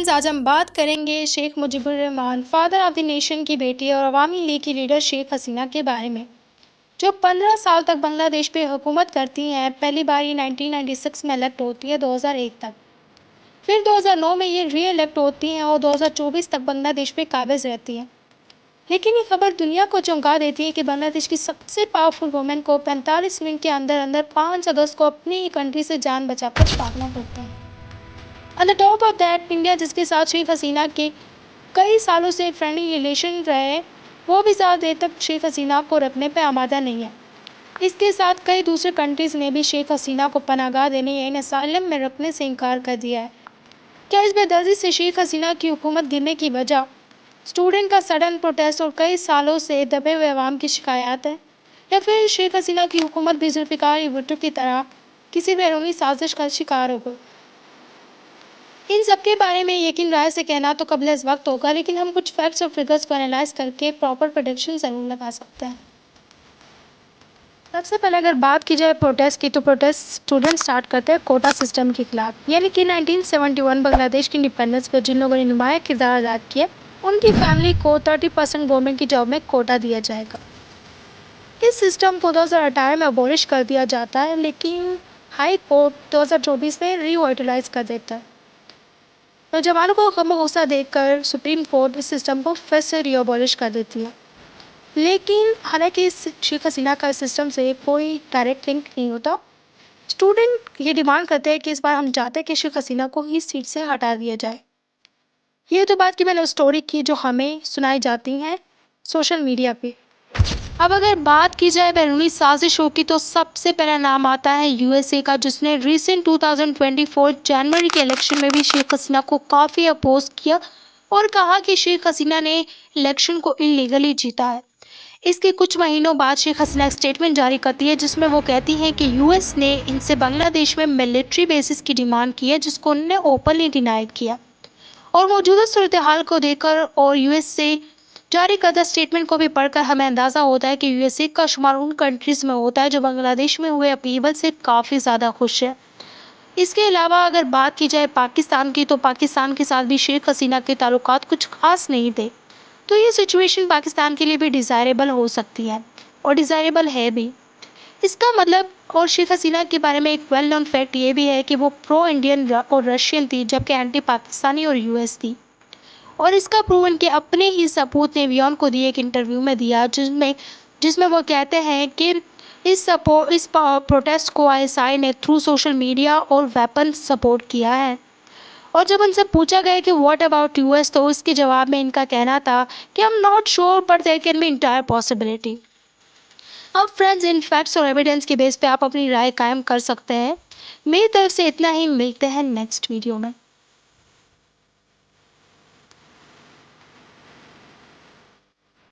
Friends, आज हम बात करेंगे Sheikh Mujibur Rahman, father of the nation की बेटी और अवामी लीग की लीडर शेख हसीना के बारे में, जो 15 साल तक बांग्लादेश पे हुकूमत करती हैं। पहली बार ये 1996 में इलेक्ट होती है, 2001 तक। फिर 2009 में ये री इलेक्ट होती हैं और 2024 तक बांग्लादेश पे काबिज रहती हैं। लेकिन ये खबर दुनिया को चौंका देती है कि बांग्लादेश की सबसे पावरफुल वुमेन को 45 मिनट के अंदर अंदर 5 अगस्त को अपनी कंट्री से जान बचाकर भागना पड़ता है। On the top of that, India जिसके साथ शेख हसीना के कई सालों से फ्रेंडली रिलेशन रहे, वो भी ज़्यादा देर तक शेख हसीना को रखने पर आमादा नहीं है। इसके साथ कई दूसरे कंट्रीज़ ने भी शेख हसीना को पनाहगाह देने या असाइलम में रखने से इनकार कर दिया है। क्या इस बेदर्दी से शेख हसीना की हुकूमत गिरने की वजह स्टूडेंट का सडन प्रोटेस्ट और कई सालों से दबे हुए अवाम की शिकायत है, या फिर शेख हसीना की हुकूमत भी जुल्फ़िकार भुट्टो की तरह किसी बैरूनी साजिश का शिकार हो गई? इन सब के बारे में यकीन राय से कहना तो कबल इस वक्त होगा, लेकिन हम कुछ फैक्ट्स और फिगर्स को एनालाइज करके प्रॉपर प्रेडिक्शन ज़रूर लगा सकते हैं। सबसे पहले अगर बात की जाए प्रोटेस्ट की, तो प्रोटेस्ट स्टूडेंट स्टार्ट करते हैं कोटा सिस्टम के खिलाफ, यानी कि 1971 बांग्लादेश की इंडिपेंडेंस पर जिन लोगों ने नुमाया किरदार अदा किया, उनकी फैमिली को 30% गवर्नमेंट की जॉब में कोटा दिया जाएगा। इस सिस्टम को 2018 में अबॉलिश कर दिया जाता है, लेकिन हाई कोर्ट 2024 में रीवाइटलाइज कर देता है। नौजवानों को गम गुस्सा देखकर सुप्रीम कोर्ट इस सिस्टम को फिर से रीअबॉलिश कर देती है। लेकिन हालांकि इस शेख हसीना का सिस्टम से कोई डायरेक्ट लिंक नहीं होता। स्टूडेंट ये डिमांड करते हैं कि इस बार हम चाहते हैं कि शेख हसीना को ही सीट से हटा दिया जाए। ये तो बात की मैंने स्टोरी की जो हमें सुनाई जाती हैं सोशल मीडिया पे। अब अगर बात की जाए बैरूनी साजिशों की, तो सबसे पहला नाम आता है यूएसए का, जिसने रिसेंट 2024 जनवरी के इलेक्शन में भी शेख हसीना को काफ़ी अपोज किया और कहा कि शेख हसीना ने इलेक्शन को इलीगली जीता है। इसके कुछ महीनों बाद शेख हसीना स्टेटमेंट जारी करती है, जिसमें वो कहती हैं कि यूएस ने इनसे बांग्लादेश में मिलिट्री बेसिस की डिमांड की है, जिसको उन्होंने ओपनली डिनाइड किया। और मौजूदा सूरत हाल को देखकर और यूएस से जारी करदा स्टेटमेंट को भी पढ़कर हमें अंदाज़ा होता है कि यूएसए का शुमार उन कंट्रीज़ में होता है जो बांग्लादेश में हुए अपीवल से काफ़ी ज़्यादा खुश है। इसके अलावा अगर बात की जाए पाकिस्तान की, तो पाकिस्तान के साथ भी शेख हसीना के ताल्लुकात कुछ खास नहीं थे। तो ये सिचुएशन पाकिस्तान के लिए भी डिज़ायरेबल हो सकती है और डिज़ायरेबल है भी। इसका मतलब, और शेख हसीना के बारे में एक वेल नोन फैक्ट ये भी है कि वो प्रो इंडियन और रशियन थी, जबकि एंटी पाकिस्तानी और यूएस थी। और इसका प्रूव इनके अपने ही सपूत ने वियन को दिए एक इंटरव्यू में दिया, जिसमें जिसमें वो कहते हैं कि इस प्रोटेस्ट को आईएसआई ने थ्रू सोशल मीडिया और वेपन सपोर्ट किया है। और जब उनसे पूछा गया कि व्हाट अबाउट यूएस, तो उसके जवाब में इनका कहना था कि I am not sure but there can be entire possibility. अब फ्रेंड्स, इन फैक्ट्स और एविडेंस के बेस पे आप अपनी राय कायम कर सकते हैं। मेरी तरफ से इतना ही, मिलते हैं नेक्स्ट वीडियो में।